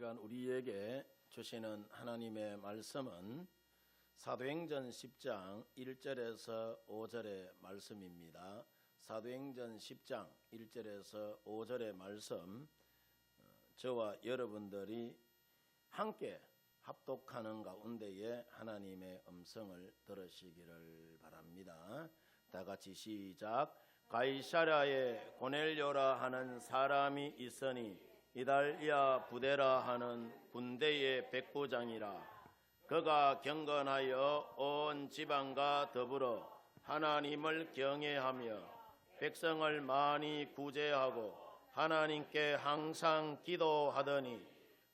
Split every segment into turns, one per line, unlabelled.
시간 우리에게 주시는 하나님의 말씀은 사도행전 10장 1절에서 5절의 말씀입니다. 사도행전 10장 1절에서 5절의 말씀, 저와 여러분들이 함께 합독하는 가운데에 하나님의 음성을 들으시기를 바랍니다. 다 같이 시작. 가이사랴에 고넬료라 하는 사람이 있으니 이달리아 부데라 하는 군대의 백부장이라. 그가 경건하여 온 지방과 더불어 하나님을 경외하며 백성을 많이 구제하고 하나님께 항상 기도하더니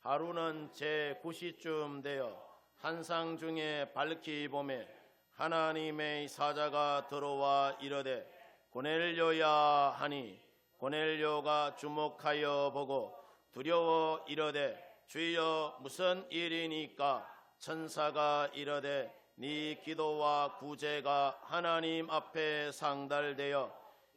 하루는 제9시쯤 되어 환상 중에 밝히 보매 하나님의 사자가 들어와 이르되 고넬료야 하니 고넬료가 주목하여 보고 두려워 이르되 주여 무슨 일이니까? 천사가 이르되 네 기도와 구제가 하나님 앞에 상달되어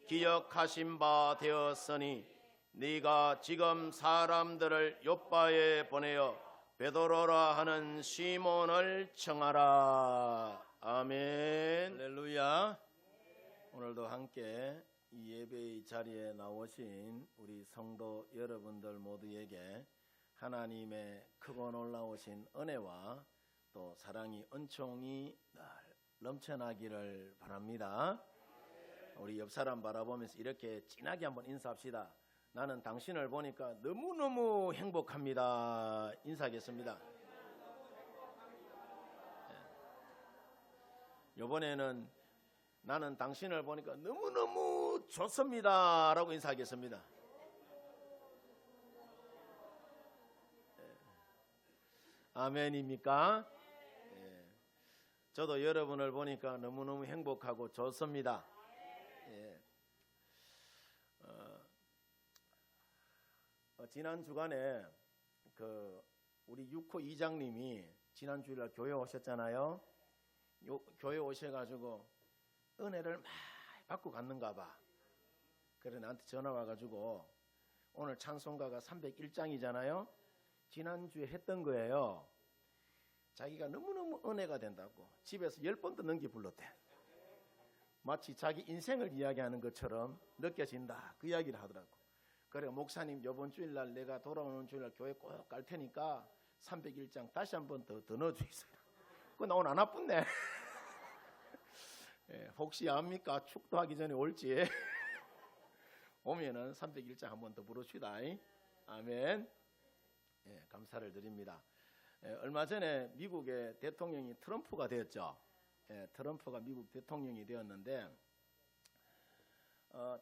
기억하신 바 되었으니 네가 지금 사람들을 요빠에 보내어 베드로라 하는 시몬을 청하라. 아멘. 할렐루야. 오늘도 함께 이 예배의 자리에 나오신 우리 성도 여러분들 모두에게 하나님의 크고 놀라우신 은혜와 또 사랑이 은총이 늘 넘쳐나기를 바랍니다. 우리 옆 사람 바라보면서 이렇게 진하게 한번 인사합시다. 나는 당신을 보니까 너무너무 행복합니다. 인사하겠습니다. 이번에는 나는 당신을 보니까 너무너무 좋습니다 라고 인사하겠습니다. 아멘입니까? 저도 여러분을 보니까 너무너무 행복하고 좋습니다. 지난 주간에 우리 6호 이장님이 지난 주일날 교회 오셨잖아요. 교회 오셔가지고 은혜를 많이 받고 갔는가 봐. 그래 나한테 전화 와가지고 오늘 찬송가가 301장이잖아요. 지난주에 했던 거예요. 자기가 너무너무 은혜가 된다고 집에서 10번도 넘게 불렀대. 마치 자기 인생을 이야기하는 것처럼 느껴진다 그 이야기를 하더라고. 그래 목사님 이번 주일날 내가 돌아오는 주일날 교회 꼭 갈 테니까 301장 다시 한 번 더 넣어주세요. 그거 나 오늘 안 아픈데. 혹시 압니까? 축도하기 전에 올지. 오면은 301장 한 번 더 부르시다. 아멘. 감사를 드립니다. 얼마 전에 미국의 대통령이 트럼프가 되었죠. 트럼프가 미국 대통령이 되었는데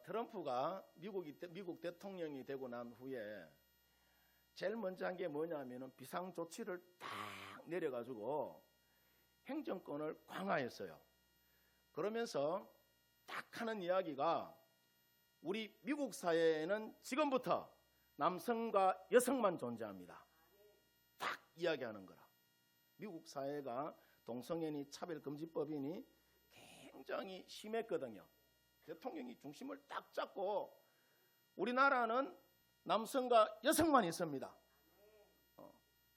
트럼프가 미국 대통령이 되고 난 후에 제일 먼저 한 게 뭐냐면은 비상조치를 딱 내려가지고 행정권을 강화했어요. 그러면서 딱 하는 이야기가 우리 미국 사회에는 지금부터 남성과 여성만 존재합니다. 딱 이야기하는 거라. 미국 사회가 동성애니 차별금지법이니 굉장히 심했거든요. 대통령이 중심을 딱 잡고 우리나라는 남성과 여성만 있습니다.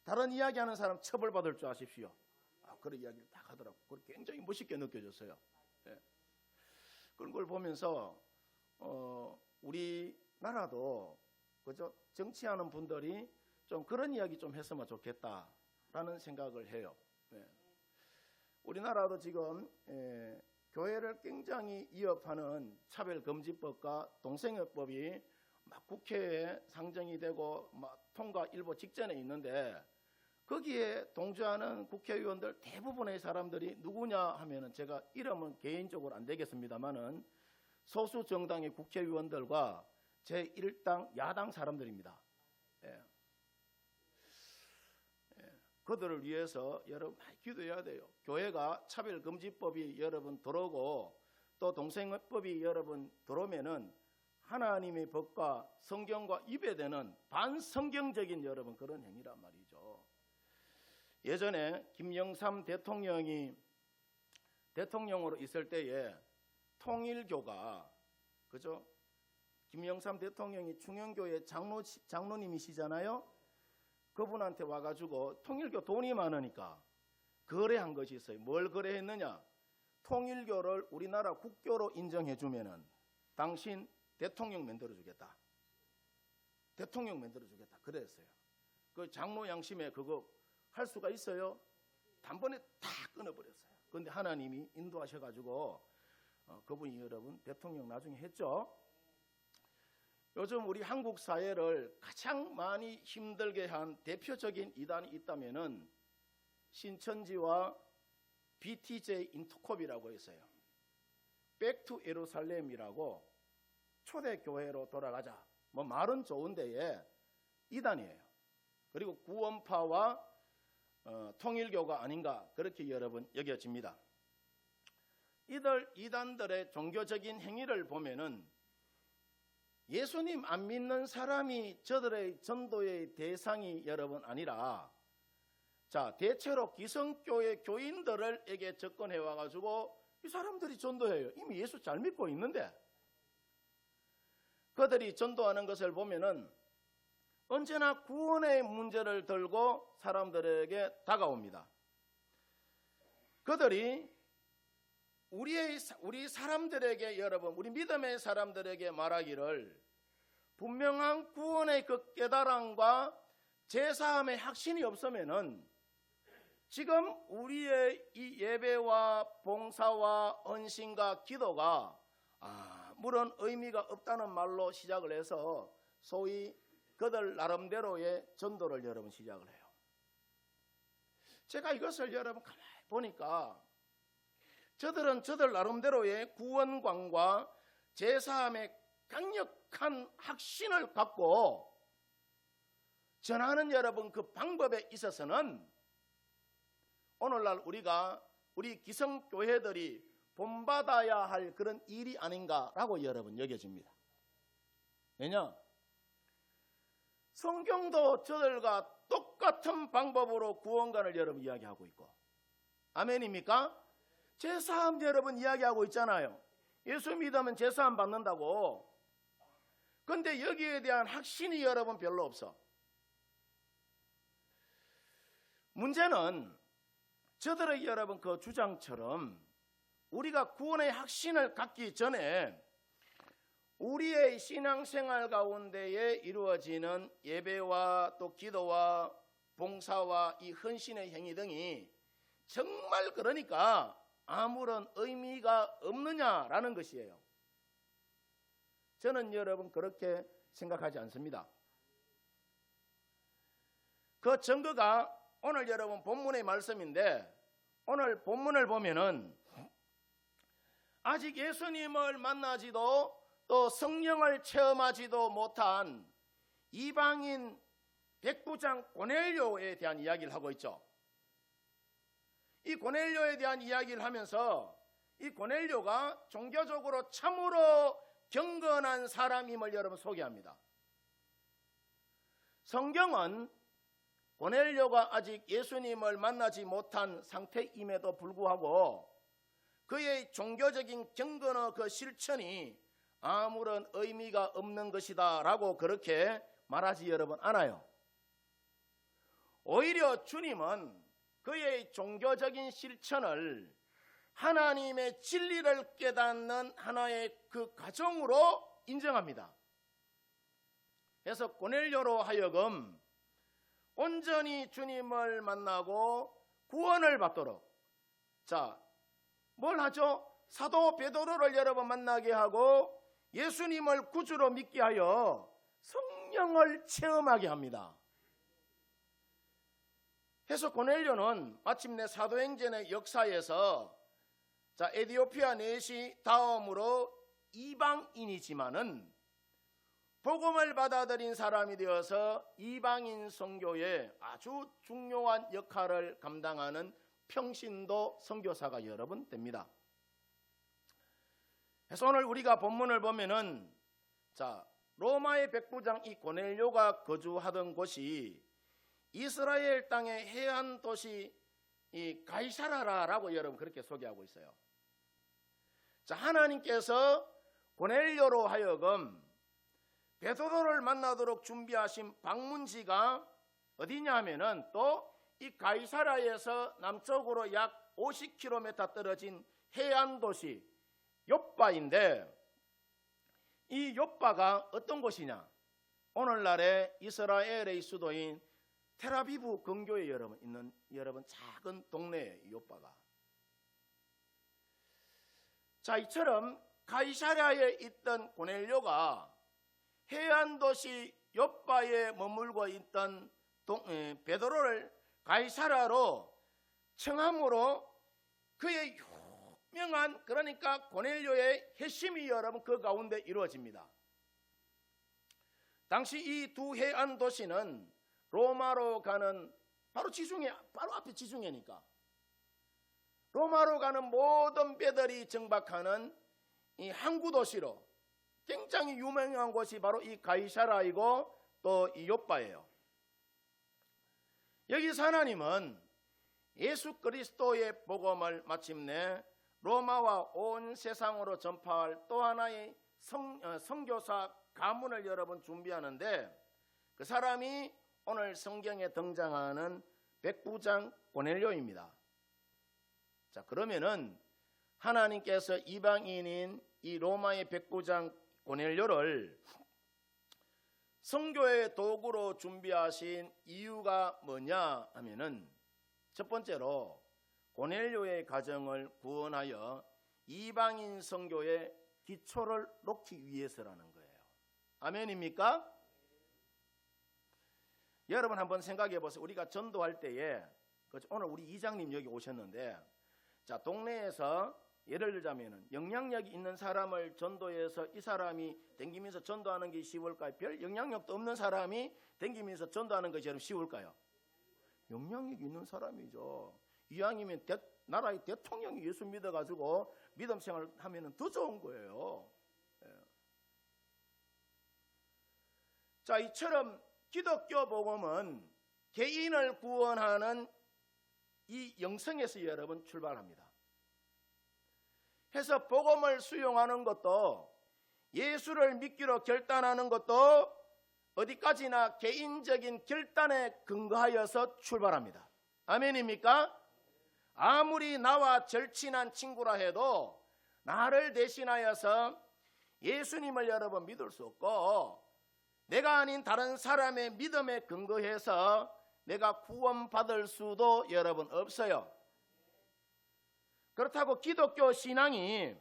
다른 이야기하는 사람 처벌받을 줄 아십시오. 그런 이야기를 딱 하더라고요. 그걸 굉장히 멋있게 느껴졌어요. 그런 걸 보면서 우리나라도 그죠? 정치하는 분들이 좀 그런 이야기 좀 했으면 좋겠다라는 생각을 해요. 우리나라도 지금 교회를 굉장히 위협하는 차별금지법과 동성애법이 막 국회에 상정이 되고 막 통과 일보 직전에 있는데 거기에 동조하는 국회의원들 대부분의 사람들이 누구냐 하면은 제가 이름은 개인적으로 안 되겠습니다만은 소수 정당의 국회의원들과 제1당 야당 사람들입니다. 그들을 위해서 여러분 많이 기도해야 돼요. 교회가 차별금지법이 여러분 들어오고 또 동성애법이 여러분 들어오면은 하나님의 법과 성경과 위배되는 반성경적인 여러분 그런 행위란 말이죠. 예전에 김영삼 대통령이 대통령으로 있을 때에 통일교가 그죠? 김영삼 대통령이 충영교회 장로님이시잖아요. 그분한테 와가지고 통일교 돈이 많으니까 거래한 것이 있어요. 뭘 거래했느냐? 통일교를 우리나라 국교로 인정해주면은 당신 대통령 만들어주겠다. 대통령 만들어주겠다. 그랬어요. 그 장로 양심에 그거 할 수가 있어요? 단번에 다 끊어버렸어요. 그런데 하나님이 인도하셔가지고 그분이 여러분 대통령 나중에 했죠. 요즘 우리 한국 사회를 가장 많이 힘들게 한 대표적인 이단이 있다면은 신천지와 BTJ 인터콥이라고 있어요. 백투 예루살렘이라고 초대교회로 돌아가자. 뭐 말은 좋은데에 이단이에요. 그리고 구원파와 통일교가 아닌가 그렇게 여러분 여겨집니다. 이단들의 종교적인 행위를 보면은 예수님 안 믿는 사람이 저들의 전도의 대상이 여러분 아니라 자 대체로 기성교회 교인들에게 접근해 와가지고 이 사람들이 전도해요. 이미 예수 잘 믿고 있는데 그들이 전도하는 것을 보면은 언제나 구원의 문제를 들고 사람들에게 다가옵니다. 그들이 우리 사람들에게 여러분 우리 믿음의 사람들에게 말하기를 분명한 구원의 그 깨달음과 제사함의 확신이 없으면은 지금 우리의 이 예배와 봉사와 헌신과 기도가 아무런 의미가 없다는 말로 시작을 해서 소위 그들 나름대로의 전도를 여러분 시작을 해요. 제가 이것을 여러분 가만히 보니까 저들은 저들 나름대로의 구원관과 제사함의 강력한 확신을 갖고 전하는 여러분 그 방법에 있어서는 오늘날 우리 기성교회들이 본받아야 할 그런 일이 아닌가라고 여러분 여겨집니다. 왜냐? 성경도 저들과 똑같은 방법으로 구원관을 여러분 이야기하고 있고 아멘입니까? 제사함 여러분 이야기하고 있잖아요. 예수 믿으면 제사함 받는다고. 그런데 여기에 대한 확신이 여러분 별로 없어. 문제는 저들의 여러분 그 주장처럼 우리가 구원의 확신을 갖기 전에 우리의 신앙생활 가운데에 이루어지는 예배와 또 기도와 봉사와 이 헌신의 행위 등이 정말 그러니까 아무런 의미가 없느냐라는 것이에요. 저는 여러분 그렇게 생각하지 않습니다. 그 증거가 오늘 여러분 본문의 말씀인데 오늘 본문을 보면은 아직 예수님을 만나지도 또 성령을 체험하지도 못한 이방인 백부장 고넬료에 대한 이야기를 하고 있죠. 이 고넬료에 대한 이야기를 하면서 이 고넬료가 종교적으로 참으로 경건한 사람임을 여러분 소개합니다. 성경은 고넬료가 아직 예수님을 만나지 못한 상태임에도 불구하고 그의 종교적인 경건의 그 실천이 아무런 의미가 없는 것이다 라고 그렇게 말하지 여러분 않아요. 오히려 주님은 그의 종교적인 실천을 하나님의 진리를 깨닫는 하나의 그 과정으로 인정합니다. 그래서 고넬료로 하여금 온전히 주님을 만나고 구원을 받도록 자, 뭘 하죠? 사도 베드로를 여러분 만나게 하고 예수님을 구주로 믿게 하여 성령을 체험하게 합니다. 그래서 고넬료는 마침내 사도행전의 역사에서 자 에디오피아 넷이 다음으로 이방인이지만은 복음을 받아들인 사람이 되어서 이방인 선교에 아주 중요한 역할을 감당하는 평신도 선교사가 여러분 됩니다. 그래서 오늘 우리가 본문을 보면은 자 로마의 백부장 이 고넬료가 거주하던 곳이 이스라엘 땅의 해안 도시 이 가이사라라고 여러분 그렇게 소개하고 있어요. 자 하나님께서 고넬료로 하여금 베드로를 만나도록 준비하신 방문지가 어디냐 하면은 또 이 가이사랴에서 남쪽으로 약 50km 떨어진 해안 도시 욥바인데, 이 욥바가 어떤 곳이냐? 오늘날의 이스라엘의 수도인 텔아비브 근교에 있는 여러분 작은 동네에 욥바가. 자, 이처럼 가이사랴에 있던 고넬료가 해안 도시 욥바에 머물고 있던 베드로를 가이사랴로 청함으로 그의 유명한, 그러니까 고넬료의 회심이 여러분 그 가운데 이루어집니다. 당시 이 두 해안 도시는 로마로 가는 바로 지중해, 바로 앞에 지중해니까 로마로 가는 모든 배들이 정박하는 이 항구 도시로 굉장히 유명한 곳이 바로 이 가이사랴이고 또 이 욥바예요. 여기서 하나님은 예수 그리스도의 복음을 마침내 로마와 온 세상으로 전파할 또 하나의 선교사 가문을 여러분 준비하는데, 그 사람이 오늘 성경에 등장하는 백부장 고넬료입니다. 자, 그러면은 하나님께서 이방인인 이 로마의 백부장 고넬료를 선교의 도구로 준비하신 이유가 뭐냐 하면은, 첫 번째로 고넬료의 가정을 구원하여 이방인 선교의 기초를 놓기 위해서라는 거예요. 아멘입니까? 여러분 한번 생각해 보세요. 우리가 전도할 때에, 오늘 우리 이장님 여기 오셨는데, 자, 동네에서 예를 들자면은 영향력이 있는 사람을 전도해서 이 사람이 댕기면서 전도하는 게 쉬울까요? 별 영향력도 없는 사람이 댕기면서 전도하는 것이 여러분 쉬울까요? 영향력 있는 사람이죠. 이왕이면 나라의 대통령이 예수 믿어가지고 믿음 생활을 하면 더 좋은 거예요. 예. 자, 이처럼 기독교 복음은 개인을 구원하는 이 영성에서 여러분 출발합니다. 해서 복음을 수용하는 것도, 예수를 믿기로 결단하는 것도 어디까지나 개인적인 결단에 근거하여서 출발합니다. 아멘입니까? 아무리 나와 절친한 친구라 해도 나를 대신하여서 예수님을 여러분 믿을 수 없고, 내가 아닌 다른 사람의 믿음에 근거해서 내가 구원받을 수도 여러분 없어요. 그렇다고 기독교 신앙이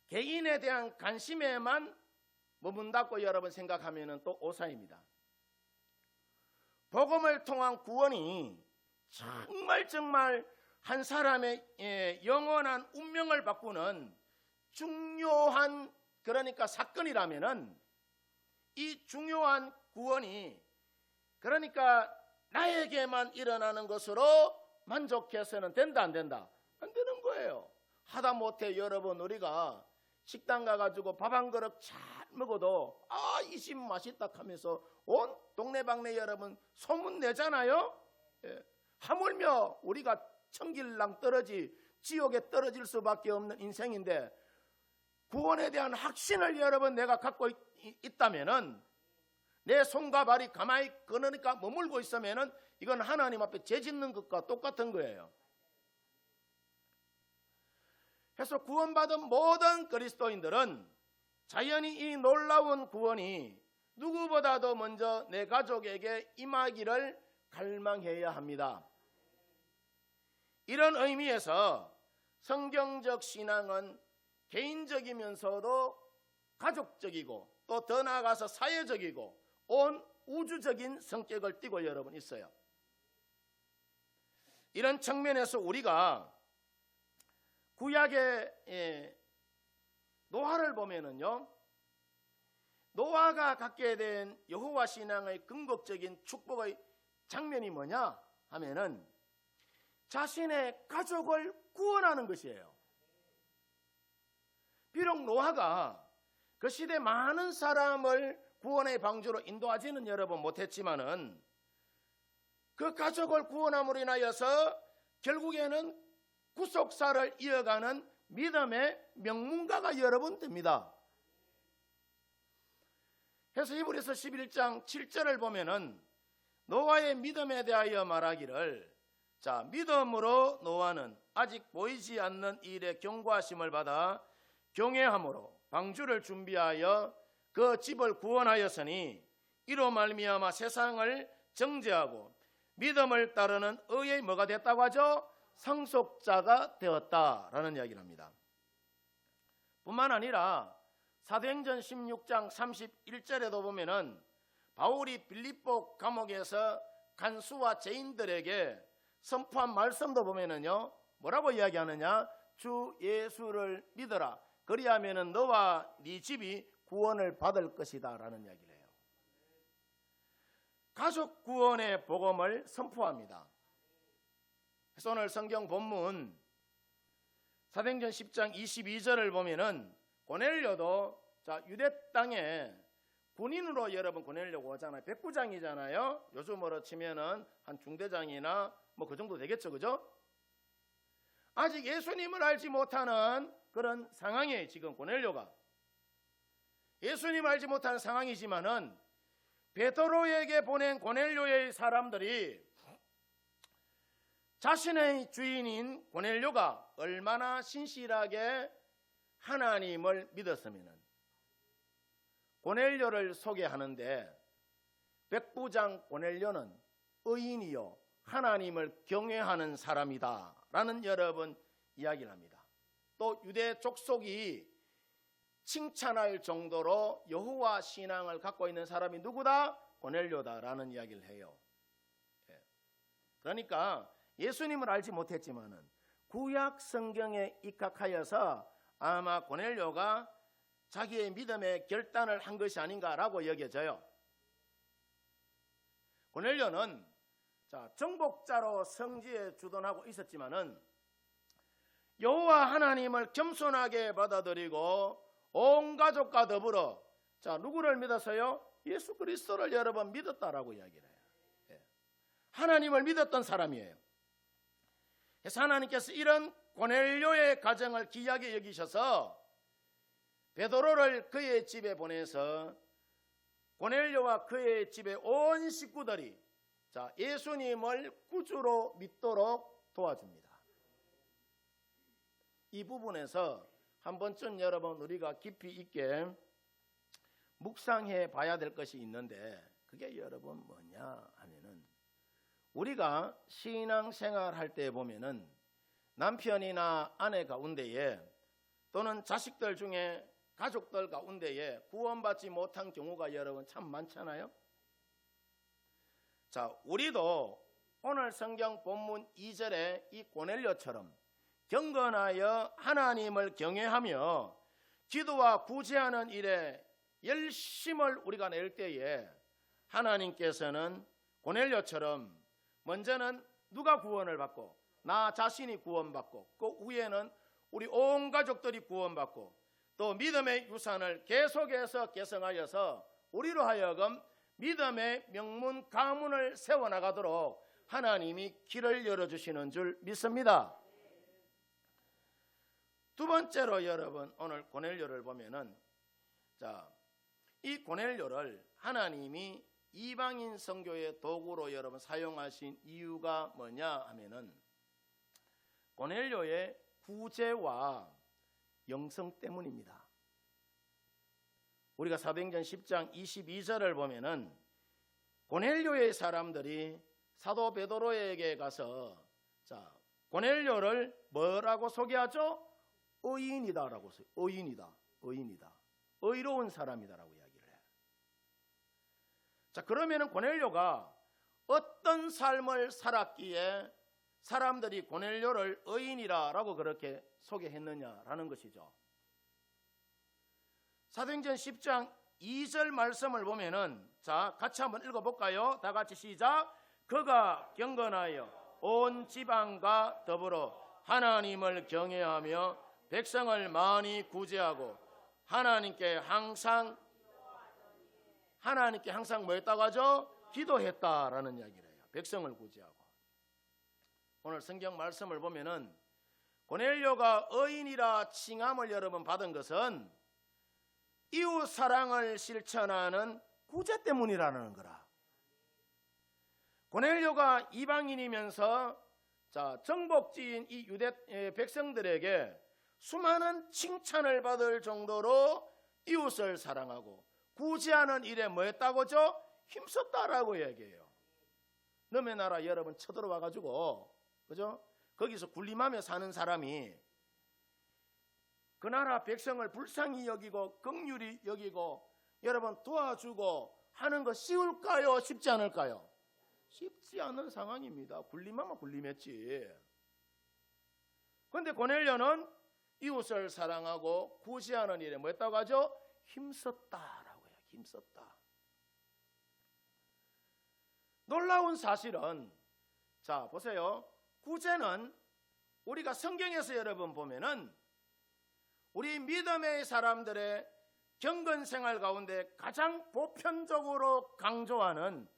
개인에 대한 관심에만 머문다고 여러분 생각하면 또 오산입니다. 복음을 통한 구원이 정말 한 사람의 영원한 운명을 바꾸는 중요한, 그러니까 사건이라면은 이 중요한 구원이 그러니까 나에게만 일어나는 것으로 만족해서는 된다, 안 된다? 안 되는 거예요. 하다못해 여러분 우리가 식당 가가지고 밥 한 그릇 잘 먹어도 이 집 맛있다 하면서 온 동네방네 여러분 소문 내잖아요. 예. 하물며 우리가 천길랑 떨어지 지옥에 떨어질 수밖에 없는 인생인데, 구원에 대한 확신을 여러분 내가 갖고 있다면은, 내 손과 발이 가만히 그러니까 머물고 있으면은 이건 하나님 앞에 죄 짓는 것과 똑같은 거예요. 그래서 구원받은 모든 그리스도인들은 자연히 이 놀라운 구원이 누구보다도 먼저 내 가족에게 임하기를 갈망해야 합니다. 이런 의미에서 성경적 신앙은 개인적이면서도 가족적이고 또 더 나아가서 사회적이고 온 우주적인 성격을 띠고 여러분 있어요. 이런 측면에서 우리가 구약의 노아를 보면은요, 노아가 갖게 된 여호와 신앙의 궁극적인 축복의 장면이 뭐냐 하면은 자신의 가족을 구원하는 것이에요. 비록 노아가 그 시대 많은 사람을 구원의 방주로 인도하지는 여러분 못했지만은 그 가족을 구원함으로 인하여서 결국에는 구속사를 이어가는 믿음의 명문가가 여러분 됩니다. 그래서 히브리서 11장 7절을 보면은 노아의 믿음에 대하여 말하기를, 자, 믿음으로 노아는 아직 보이지 않는 일에 경고하심을 받아 경외함으로 방주를 준비하여 그 집을 구원하였으니 이로 말미암아 세상을 정죄하고 믿음을 따르는 의의 뭐가 됐다고 하죠? 상속자가 되었다라는 이야기를 합니다. 뿐만 아니라 사도행전 16장 31절에도 보면은 바울이 빌립보 감옥에서 간수와 죄인들에게 선포한 말씀도 보면은요, 뭐라고 이야기하느냐? 주 예수를 믿어라. 그리하면은 너와 네 집이 구원을 받을 것이다 라는 이야기를 해요. 가족 구원의 복음을 선포합니다. 그래서 오늘 성경 본문 사도행전 10장 22절을 보면은 고넬료도, 자, 유대 땅에 군인으로 여러분 고넬료가 오잖아요. 백부장이잖아요. 요즘으로 치면은 한 중대장이나 뭐 그 정도 되겠죠, 그죠? 아직 예수님을 알지 못하는 그런 상황이에요. 지금 고넬료가 예수님을 알지 못하는 상황이지만은 베드로에게 보낸 고넬료의 사람들이 자신의 주인인 고넬료가 얼마나 신실하게 하나님을 믿었으면 고넬료를 소개하는데, 백부장 고넬료는 의인이요 하나님을 경외하는 사람이다 라는 여러분 이야기를 합니다. 또 유대 족속이 칭찬할 정도로 여호와 신앙을 갖고 있는 사람이 누구다? 고넬료다라는 이야기를 해요. 그러니까 예수님을 알지 못했지만은 구약 성경에 입각하여서 아마 고넬료가 자기의 믿음의 결단을 한 것이 아닌가라고 여겨져요. 고넬료는, 자, 정복자로 성지에 주둔하고 있었지만은 여호와 하나님을 겸손하게 받아들이고 온 가족과 더불어, 자, 누구를 믿었어요? 예수 그리스도를 여러분 믿었다라고 이야기를 해요. 하나님을 믿었던 사람이에요. 그래서 하나님께서 이런 고넬료의 가정을 귀하게 여기셔서 베드로를 그의 집에 보내서 고넬료와 그의 집의 온 식구들이, 자, 예수님을 구주로 믿도록 도와줍니다. 이 부분에서 한 번쯤 여러분 우리가 깊이 있게 묵상해 봐야 될 것이 있는데, 그게 여러분 뭐냐 하면은, 우리가 신앙생활 할 때 보면은 남편이나 아내 가운데에 또는 자식들 중에 가족들 가운데에 구원받지 못한 경우가 여러분 참 많잖아요. 자, 우리도 오늘 성경 본문 2절에 이 고넬료처럼 경건하여 하나님을 경외하며 기도와 구제하는 일에 열심을 우리가 낼 때에 하나님께서는 고넬료처럼 먼저는 누가 구원을 받고 나 자신이 구원받고 그 후에는 우리 온 가족들이 구원받고 또 믿음의 유산을 계속해서 계승하여서 우리로 하여금 믿음의 명문 가문을 세워나가도록 하나님이 길을 열어주시는 줄 믿습니다. 두 번째로 여러분 오늘 고넬료를 보면은, 자, 이 고넬료를 하나님이 이방인 선교의 도구로 여러분 사용하신 이유가 뭐냐 하면은 고넬료의 구제와 영성 때문입니다. 우리가 사도행전 10장 22절을 보면은 고넬료의 사람들이 사도 베드로에게 가서, 자, 고넬료를 뭐라고 소개하죠? 의인이다라고 써요. 의인이다. 의로운 사람이다라고 이야기를 해요. 자, 그러면은 고넬료가 어떤 삶을 살았기에 사람들이 고넬료를 의인이라고 그렇게 소개했느냐라는 것이죠. 사도행전 10장 2절 말씀을 보면은, 자, 같이 한번 읽어볼까요? 다 같이 시작. 그가 경건하여 온 지방과 더불어 하나님을 경외하며 백성을 많이 구제하고 하나님께 항상 뭐 했다고 하죠? 기도했다라는 이야기를 해요. 백성을 구제하고. 오늘 성경 말씀을 보면은 고넬료가 의인이라 칭함을 여러분 받은 것은 이웃 사랑을 실천하는 구제 때문이라는 거라. 고넬료가 이방인이면서 정복지인 이 유대 백성들에게 수많은 칭찬을 받을 정도로 이웃을 사랑하고 구제하는 일에 뭐 했다고죠? 힘썼다라고 얘기해요. 너의 나라 여러분 쳐들어와 가지고, 그죠? 거기서 군림하며 사는 사람이 그 나라 백성을 불쌍히 여기고 긍휼히 여기고 여러분 도와주고 하는 거 쉬울까요? 쉽지 않을까요? 쉽지 않은 상황입니다. 군림하면 군림했지. 그런데 고넬료는 이웃을 사랑하고 구제하는 일에 뭐 했다고 하죠? 힘썼다라고 해요. 힘썼다. 놀라운 사실은, 자 보세요. 구제는 우리가 성경에서 여러분 보면은 우리 믿음의 사람들의 경건 생활 가운데 가장 보편적으로 강조하는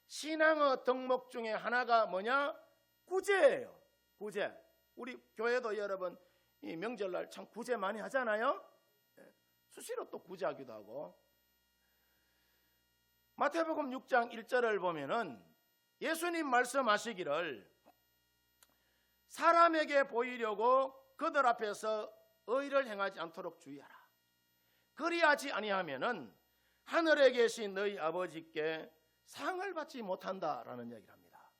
신앙의 덕목 중에 하나가 뭐냐? 구제예요. 구제. 우리 교회도 여러분 이 명절날 참 구제 많이 하잖아요. 수시로 또 구제하기도 하고. 마태복음 6장 1절을 보면은 예수님 말씀하시기를 사람에게 보이려고 그들 앞에서 의를 행하지 않도록 주의하라. 그리하지 아니하면은 하늘에 계신 너희 아버지께 상을 받지 못한다라는 얘기를 합니다.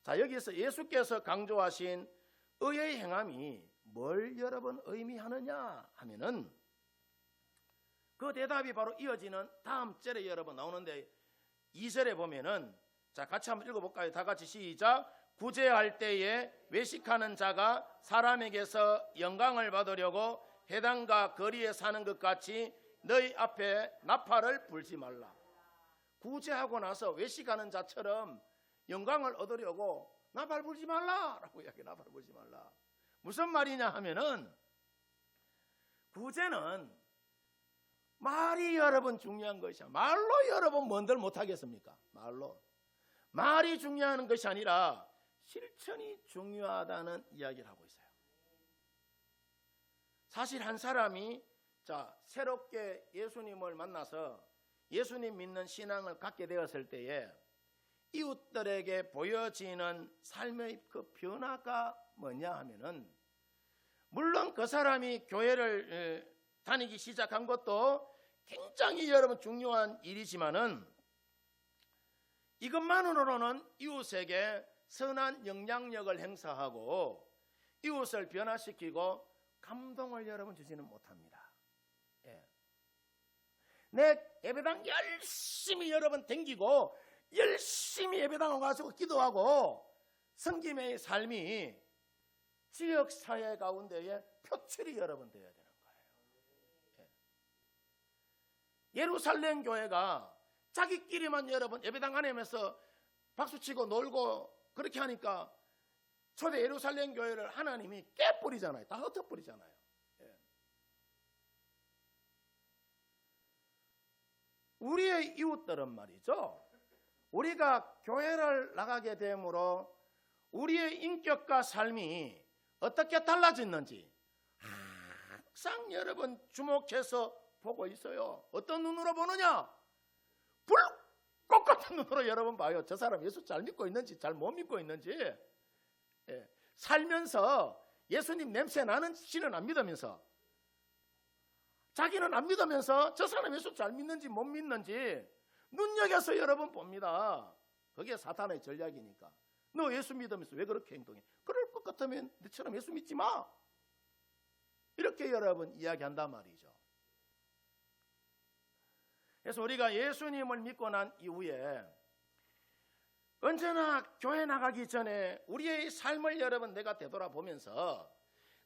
자, 여기서 예수께서 강조하신 의의 행함이 뭘 여러분 의미하느냐 하면은 그 대답이 바로 이어지는 다음 절에 여러분 나오는데 2절에 보면은, 자 같이 한번 읽어볼까요? 다 같이 시작. 구제할 때에 외식하는 자가 사람에게서 영광을 받으려고 회당과 거리에 사는 것 같이 너희 앞에 나팔을 불지 말라. 구제하고 나서 외식하는 자처럼 영광을 얻으려고 나팔 불지 말라라고 이야기해. 나팔 불지 말라. 무슨 말이냐 하면은 구제는 말이 여러분 중요한 것이야. 말로 여러분 뭔들 못하겠습니까? 말이 중요한 것이 아니라 실천이 중요하다는 이야기를 하고 있어요. 사실 한 사람이 새롭게 예수님을 만나서 예수님 믿는 신앙을 갖게 되었을 때에 이웃들에게 보여지는 삶의 그 변화가 뭐냐 하면은, 물론 그 사람이 교회를 다니기 시작한 것도 굉장히 여러분 중요한 일이지만은 이것만으로는 이웃에게 선한 영향력을 행사하고 이웃을 변화시키고 감동을 여러분 주지는 못합니다. 내 예배당 열심히 여러분 댕기고 열심히 예배당 와서 기도하고 섬김의 삶이 지역사회 가운데에 표출이 여러분 되어야 되는 거예요. 예루살렘 교회가 자기끼리만 여러분 예배당 안에면서 박수치고 놀고 그렇게 하니까 초대 예루살렘 교회를 하나님이 깨버리잖아요. 다 흩어버리잖아요. 우리의 이웃들은 말이죠, 우리가 교회를 나가게 되므로 우리의 인격과 삶이 어떻게 달라졌는지 항상 여러분 주목해서 보고 있어요. 어떤 눈으로 보느냐? 불꽃 같은 눈으로 여러분 봐요. 저 사람 예수 잘 믿고 있는지 잘 못 믿고 있는지. 살면서 예수님 냄새 나는 씨는 안 믿으면서, 자기는 안 믿으면서 저 사람 예수 잘 믿는지 못 믿는지 눈여겨서 여러분 봅니다. 그게 사탄의 전략이니까. 너 예수 믿으면서 왜 그렇게 행동해? 그럴 것 같으면 너처럼 예수 믿지 마. 이렇게 여러분 이야기한단 말이죠. 그래서 우리가 예수님을 믿고 난 이후에 언제나 교회 나가기 전에 우리의 삶을 여러분 내가 되돌아보면서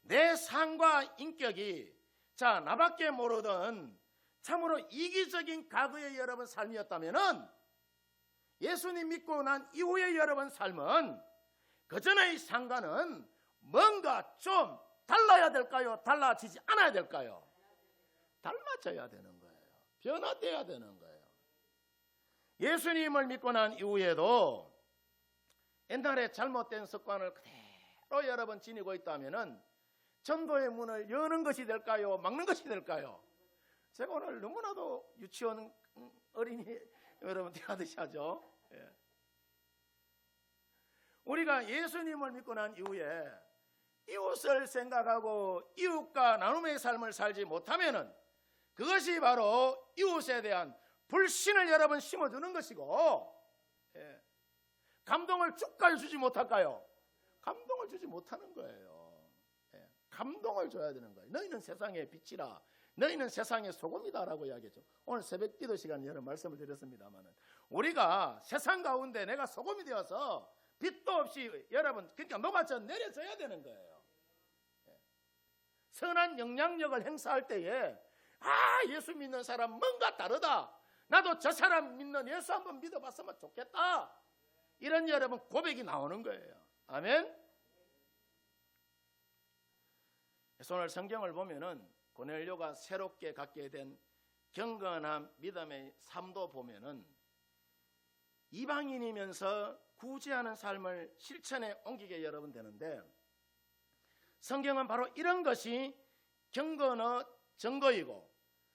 내 삶과 인격이 나밖에 모르던 참으로 이기적인 과거의 여러분 삶이었다면은 예수님 믿고 난 이후의 여러분 삶은 그전의 상과는 뭔가 좀 달라야 될까요? 달라지지 않아야 될까요? 달라져야 되는 거예요. 변화돼야 되는 거예요. 예수님을 믿고 난 이후에도 옛날에 잘못된 습관을 그대로 여러분 지니고 있다면은 전도의 문을 여는 것이 될까요? 막는 것이 될까요? 제가 오늘 너무나도 유치원 어린이 여러분 대하듯이 하죠. 우리가 예수님을 믿고 난 이후에 이웃을 생각하고 이웃과 나눔의 삶을 살지 못하면은 그것이 바로 이웃에 대한 불신을 여러분 심어주는 것이고, 감동을 쭉까지 주지 못할까요? 감동을 주지 못하는 거예요. 감동을 줘야 되는 거예요. 너희는 세상의 빛이라, 너희는 세상의 소금이다라고 이야기했죠. 오늘 새벽 기도 시간에 여러 말씀을 드렸습니다만, 우리가 세상 가운데 내가 소금이 되어서 빛도 없이 여러분 그러니까 녹아져 내려져야 되는 거예요. 선한 영향력을 행사할 때에 예수 믿는 사람 뭔가 다르다, 나도 저 사람 믿는 예수 한번 믿어봤으면 좋겠다, 이런 여러분 고백이 나오는 거예요. 아멘. 그래서 오늘 성경을 보면은 고넬료가 새롭게 갖게 된 경건한 믿음의 삶도 보면은 이방인이면서 구제하는 삶을 실천에 옮기게 여러분 되는데, 성경은 바로 이런 것이 경건의 증거이고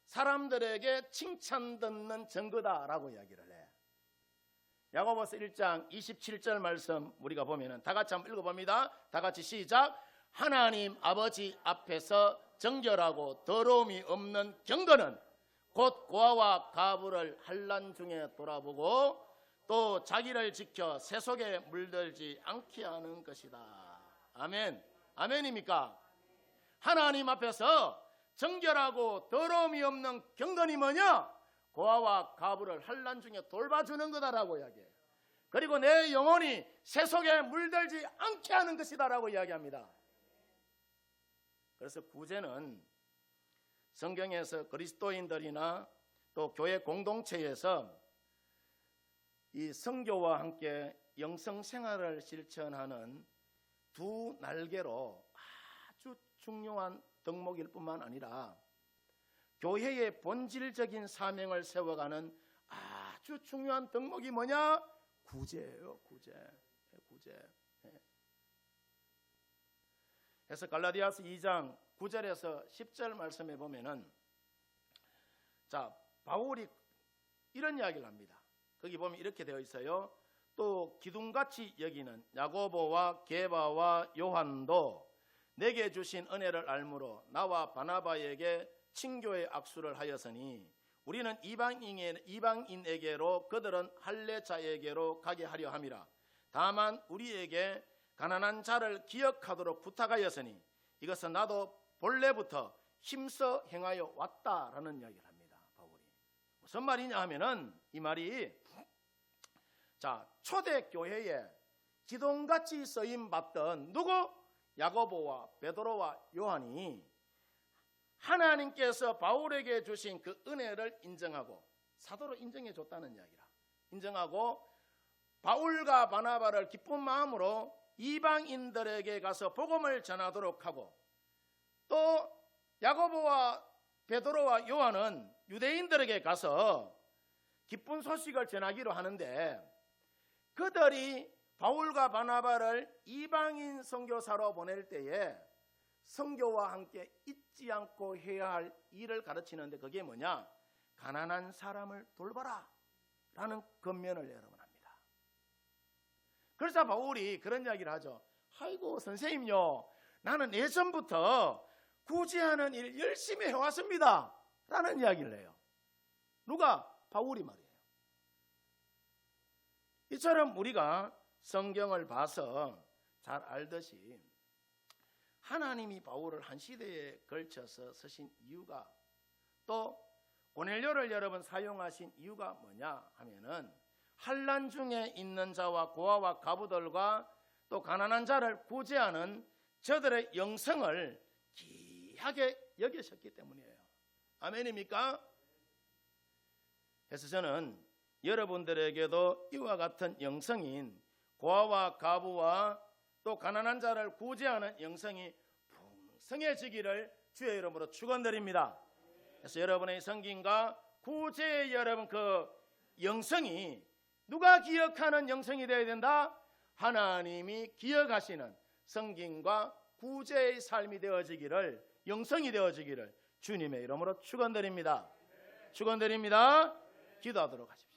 사람들에게 칭찬 듣는 증거다라고 이야기를 해. 야고보서 1장 27절 말씀 우리가 보면은 다 같이 한번 읽어봅니다. 다 같이 시작. 하나님 아버지 앞에서 정결하고 더러움이 없는 경건은 곧 고아와 가부를 환난 중에 돌아보고 또 자기를 지켜 세속에 물들지 않게 하는 것이다. 아멘. 아멘입니까? 하나님 앞에서 정결하고 더러움이 없는 경건이 뭐냐? 고아와 가부를 환난 중에 돌봐주는 거다라고 이야기해요. 그리고 내 영혼이 세속에 물들지 않게 하는 것이다라고 이야기합니다. 그래서 구제는 성경에서 그리스도인들이나 또 교회 공동체에서 이 선교와 함께 영성 생활을 실천하는 두 날개로 아주 중요한 덕목일 뿐만 아니라 교회의 본질적인 사명을 세워가는 아주 중요한 덕목이 뭐냐? 구제예요. 구제. 그래서 갈라디아서 2장 9절에서 10절 말씀에 보면은 자, 바울이 이런 이야기를 합니다. 거기 보면 이렇게 되어 있어요. 또 기둥같이 여기는 야고보와 게바와 요한도 내게 주신 은혜를 알므로 나와 바나바에게 친교의 악수를 하였으니 우리는 이방인에게로 그들은 할례자에게로 가게 하려 함이라. 다만 우리에게 가난한 자를 기억하도록 부탁하였으니 이것은 나도 본래부터 힘써 행하여 왔다라는 이야기를 합니다. 바울이 무슨 말이냐 하면은 이 말이 자, 초대교회에 기둥같이 쓰임 받던 누구? 야고보와 베드로와 요한이 하나님께서 바울에게 주신 그 은혜를 인정하고 사도로 인정해 줬다는 이야기라. 인정하고 바울과 바나바를 기쁜 마음으로 이방인들에게 가서 복음을 전하도록 하고 또 야고보와 베드로와 요한은 유대인들에게 가서 기쁜 소식을 전하기로 하는데 그들이 바울과 바나바를 이방인 선교사로 보낼 때에 선교와 함께 잊지 않고 해야 할 일을 가르치는데 그게 뭐냐? 가난한 사람을 돌봐라 라는 권면을 여러분 합니다. 그래서 바울이 그런 이야기를 하죠. 아이고 선생님요, 나는 예전부터 구제하는 일 열심히 해왔습니다 라는 이야기를 해요. 누가? 바울이 말이에요. 이처럼 우리가 성경을 봐서 잘 알듯이 하나님이 바울을 한 시대에 걸쳐서 쓰신 이유가 또 고넬료를 여러분 사용하신 이유가 뭐냐 하면은 환난 중에 있는 자와 고아와 가부들과 또 가난한 자를 구제하는 저들의 영성을 귀하게 여기셨기 때문이에요. 아멘입니까? 그래서 저는 여러분들에게도 이와 같은 영성인 고아와 가부와 또 가난한 자를 구제하는 영성이 풍성해지기를 주의 이름으로 축원드립니다. 그래서 여러분의 성김과 구제의 여러분 그 영성이 누가 기억하는 영성이 되어야 된다? 하나님이 기억하시는 성김과 구제의 삶이 되어지기를, 영성이 되어지기를 주님의 이름으로 축원드립니다. 축원드립니다. 기도하도록 하십시오.